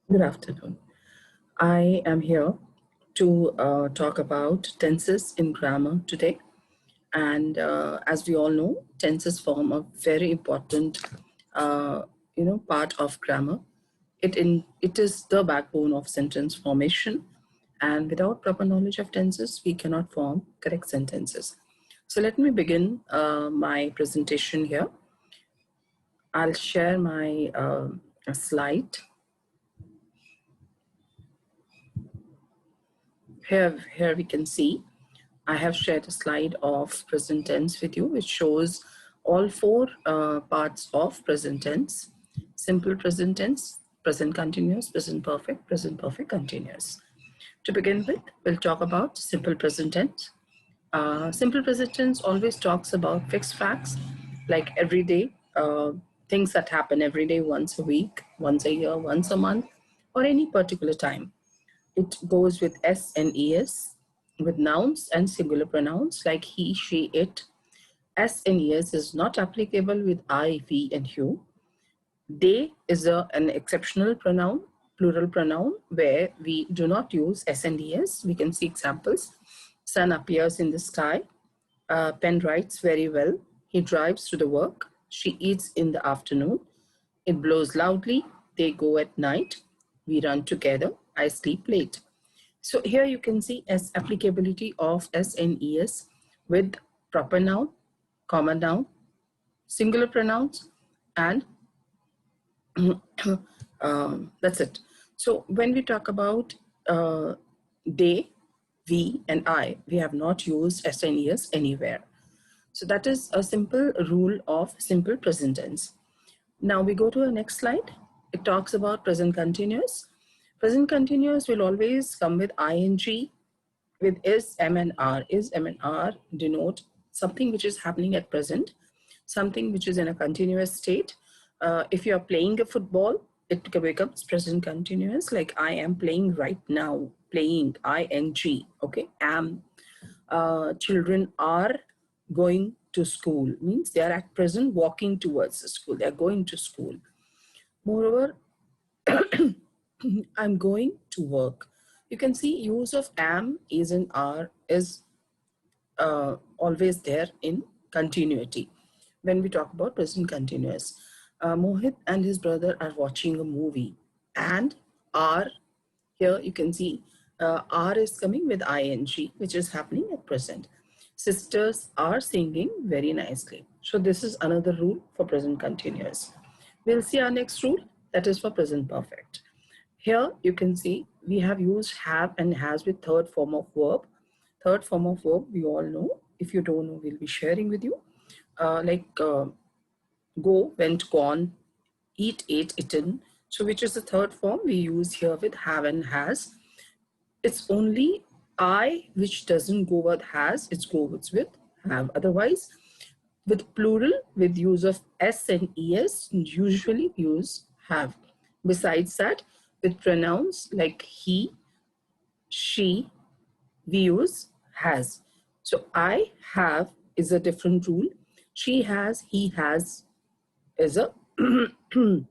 Good afternoon. I am here to talk about tenses in grammar today. And as we all know, tenses form a very important, part of grammar. It is the backbone of sentence formation. And without proper knowledge of tenses, we cannot form correct sentences. So let me begin my presentation here. I'll share my slide. Here we can see I have shared a slide of present tense with you, which shows all four parts of present tense: simple present tense, present continuous, present perfect continuous. To begin with, we'll talk about simple present tense. Simple present tense always talks about fixed facts, like everyday things that happen every day, once a week, once a year, once a month, or any particular time. It goes with S and ES, with nouns and singular pronouns like he, she, it. S and ES is not applicable with I, we, and you. They is an exceptional pronoun, plural pronoun, where we do not use S and ES. We can see examples. Sun appears in the sky. Pen writes very well. He drives to the work. She eats in the afternoon. It blows loudly. They go at night. We run together. I sleep late. So here you can see as applicability of S and ES with proper noun, common noun, singular pronouns, and that's it. So when we talk about they, we, and I, we have not used S and ES anywhere. So that is a simple rule of simple present tense. Now we go to the next slide. It talks about present continuous. Present continuous will always come with ing, with is, m, and r. Is, m, and r denote something which is happening at present, something which is in a continuous state. If you are playing a football, it becomes present continuous, like I am playing right now, playing, ing, okay, am. Children are going to school, means they are at present walking towards the school, they are going to school. Moreover, I'm going to work. You can see use of am, is, and are is always there in continuity when we talk about present continuous. Mohit and his brother are watching a movie, and are, here you can see are is coming with ing, which is happening at present. Sisters are singing very nicely. So this is another rule for present continuous. We'll see our next rule, that is for present perfect. Here you can see we have used have and has with third form of verb. Third form of verb we all know. If you don't know, we'll be sharing with you. Go, went, gone, eat, ate, eaten. So which is the third form we use here with have and has. It's only I which doesn't go with has, it goes with have. Otherwise, with plural, with use of s and es, usually use have. Besides that, with pronouns like he, she, we use has. So I have is a different rule. She has, he has is a rule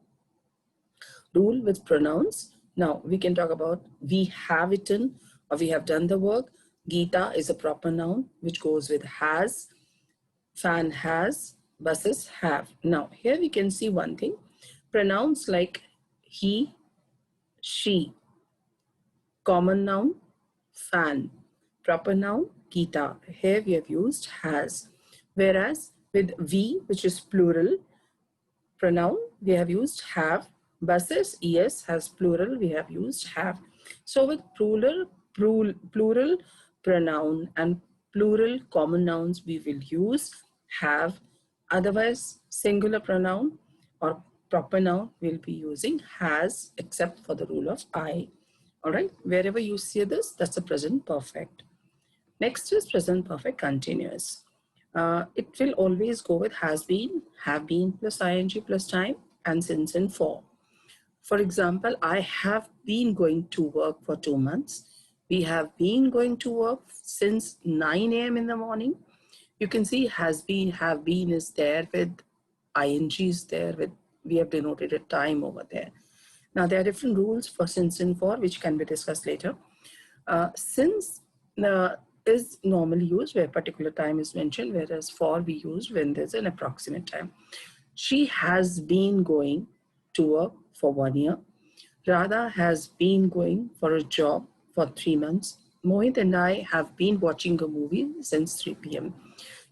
with pronouns. Now we can talk about we have eaten or we have done the work. Gita is a proper noun which goes with has. Fan has, buses have. Now here we can see one thing. Pronouns like he, she, common noun, fan, proper noun, Gita. Here we have used has. Whereas with we, which is plural pronoun, we have used have. Buses, yes, has plural, we have used have. So with plural pronoun and plural common nouns, we will use have. Otherwise, singular pronoun or proper noun will be using has, except for the rule of I. All right, wherever you see this, that's a present perfect. Next is present perfect continuous. It will always go with has been, have been plus ing plus time, and since and for. For example, I have been going to work for 2 months. We have been going to work since 9 a.m. in the morning. You can see has been, have been is there with ing is there with, we have denoted a time over there. Now, there are different rules for since and for, which can be discussed later. Since is normally used where particular time is mentioned, whereas for we use when there's an approximate time. She has been going to work for 1 year. Radha has been going for a job for 3 months. Mohit and I have been watching a movie since 3 p.m.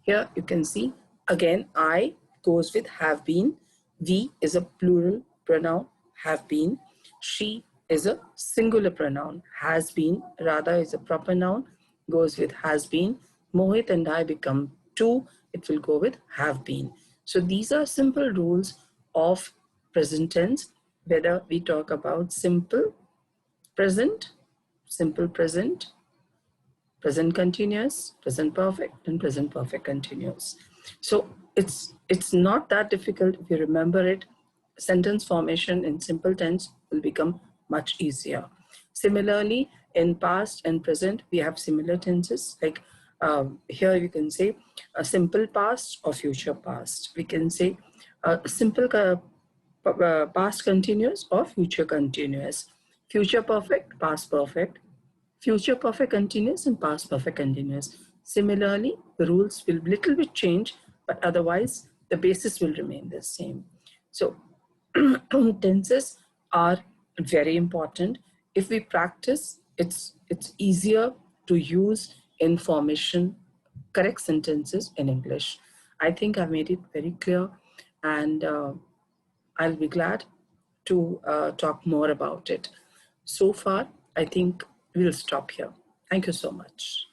Here you can see again I goes with have been. We is a plural pronoun, have been. She is a singular pronoun, has been. Radha is a proper noun, goes with has been. Mohit and I become two, it will go with have been. So these are simple rules of present tense, whether we talk about simple present, simple present, present continuous, present perfect, and present perfect continuous. So it's not that difficult if you remember it. Sentence formation in simple tense will become much easier. Similarly, in past and present, we have similar tenses. Like here you can say a simple past or future past. We can say a simple past continuous or future continuous. Future perfect, past perfect, future perfect continuous and past perfect continuous. Similarly, the rules will little bit change, but otherwise the basis will remain the same. So tenses are very important. If we practice, it's easier to use in formation correct sentences in English. I think I've made it very clear, and I'll be glad to talk more about it. So far, I think we'll stop here. Thank you so much.